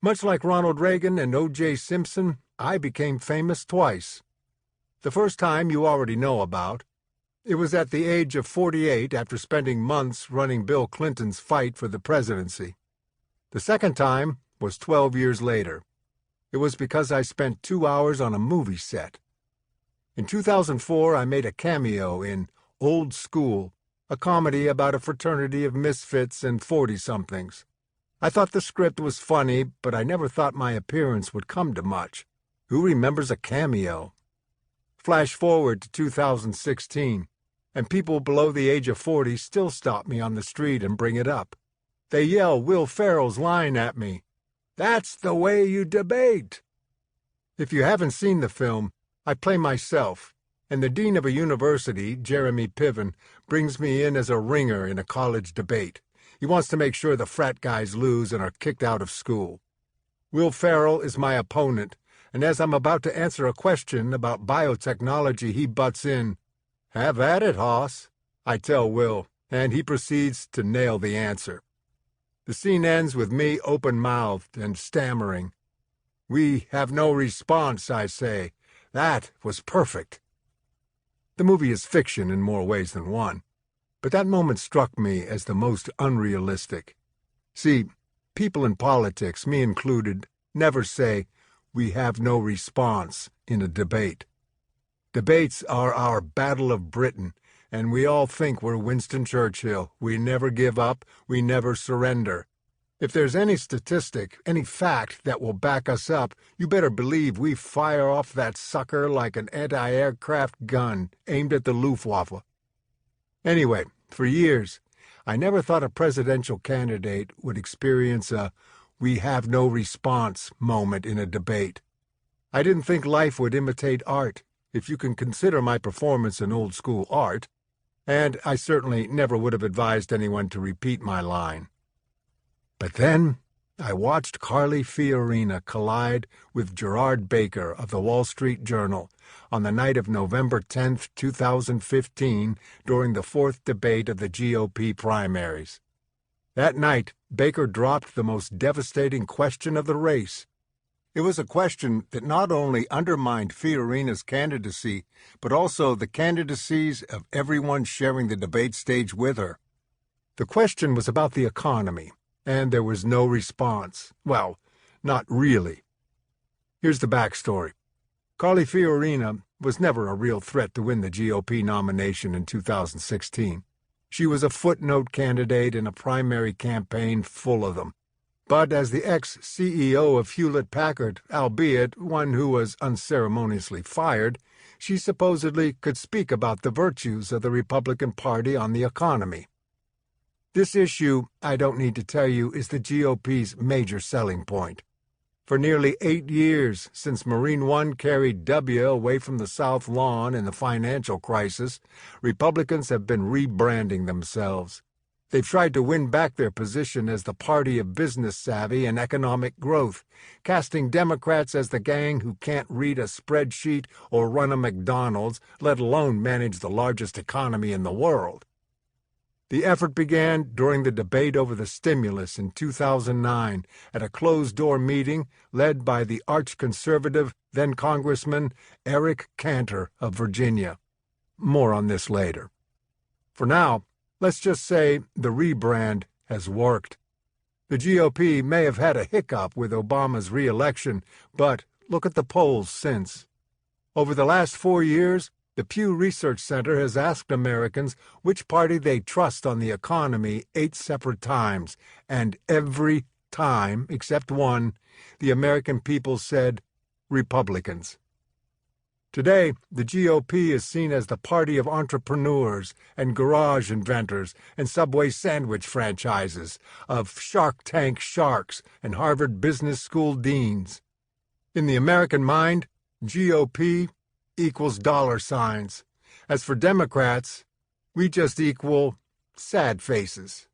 Much like Ronald Reagan and O.J. Simpson, I became famous twice. The first time you already know about. It was at the age of 48 after spending months running Bill Clinton's fight for the presidency. The second time was 12 years later. It was because I spent 2 hours on a movie set. In 2004, I made a cameo in Old School, a comedy about a fraternity of misfits and 40-somethings. I thought the script was funny, but I never thought my appearance would come to much. Who remembers a cameo? Flash forward to 2016, and people below the age of 40 still stop me on the street and bring it up. They yell Will Ferrell's line at me. "That's the way you debate." If you haven't seen the film, I play myself, and the dean of a university, Jeremy Piven, brings me in as a ringer in a college debate. He wants to make sure the frat guys lose and are kicked out of school. Will Ferrell is my opponent, and as I'm about to answer a question about biotechnology, he butts in. "Have at it, Hoss," I tell Will, and he proceeds to nail the answer. The scene ends with me open-mouthed and stammering. "We have no response," I say. "That was perfect." The movie is fiction in more ways than one, but that moment struck me as the most unrealistic. See, people in politics, me included, never say, "We have no response" in a debate. Debates are our Battle of Britain, and we all think we're Winston Churchill. We never give up, we never surrender. If there's any statistic, any fact that will back us up, you better believe we fire off that sucker like an anti-aircraft gun aimed at the Luftwaffe. Anyway, for years, I never thought a presidential candidate would experience a "we have no response" moment in a debate. I didn't think life would imitate art, if you can consider my performance in Old School art, and I certainly never would have advised anyone to repeat my line. But then I watched Carly Fiorina collide with Gerard Baker of the Wall Street Journal on the night of November 10th, 2015, during the fourth debate of the GOP primaries. That night, Baker dropped the most devastating question of the race. It was a question that not only undermined Fiorina's candidacy, but also the candidacies of everyone sharing the debate stage with her. The question was about the economy, and there was no response. Well, not really. Here's the backstory. Carly Fiorina was never a real threat to win the GOP nomination in 2016. She was a footnote candidate in a primary campaign full of them. But as the ex-CEO of Hewlett-Packard, albeit one who was unceremoniously fired, she supposedly could speak about the virtues of the Republican Party on the economy. This issue, I don't need to tell you, is the GOP's major selling point. For nearly 8 years, since Marine One carried W away from the South Lawn in the financial crisis, Republicans have been rebranding themselves. They've tried to win back their position as the party of business savvy and economic growth, casting Democrats as the gang who can't read a spreadsheet or run a McDonald's, let alone manage the largest economy in the world. The effort began during the debate over the stimulus in 2009 at a closed-door meeting led by the arch-conservative then-Congressman Eric Cantor of Virginia. More on this later. For now, let's just say the rebrand has worked. The GOP may have had a hiccup with Obama's re-election, but look at the polls since. Over the last 4 years, the Pew Research Center has asked Americans which party they trust on the economy 8 separate times, and every time, except one, the American people said Republicans. Today, the GOP is seen as the party of entrepreneurs and garage inventors and Subway sandwich franchises, of Shark Tank sharks and Harvard Business School deans. In the American mind, GOP equals dollar signs. As for Democrats, we just equal sad faces.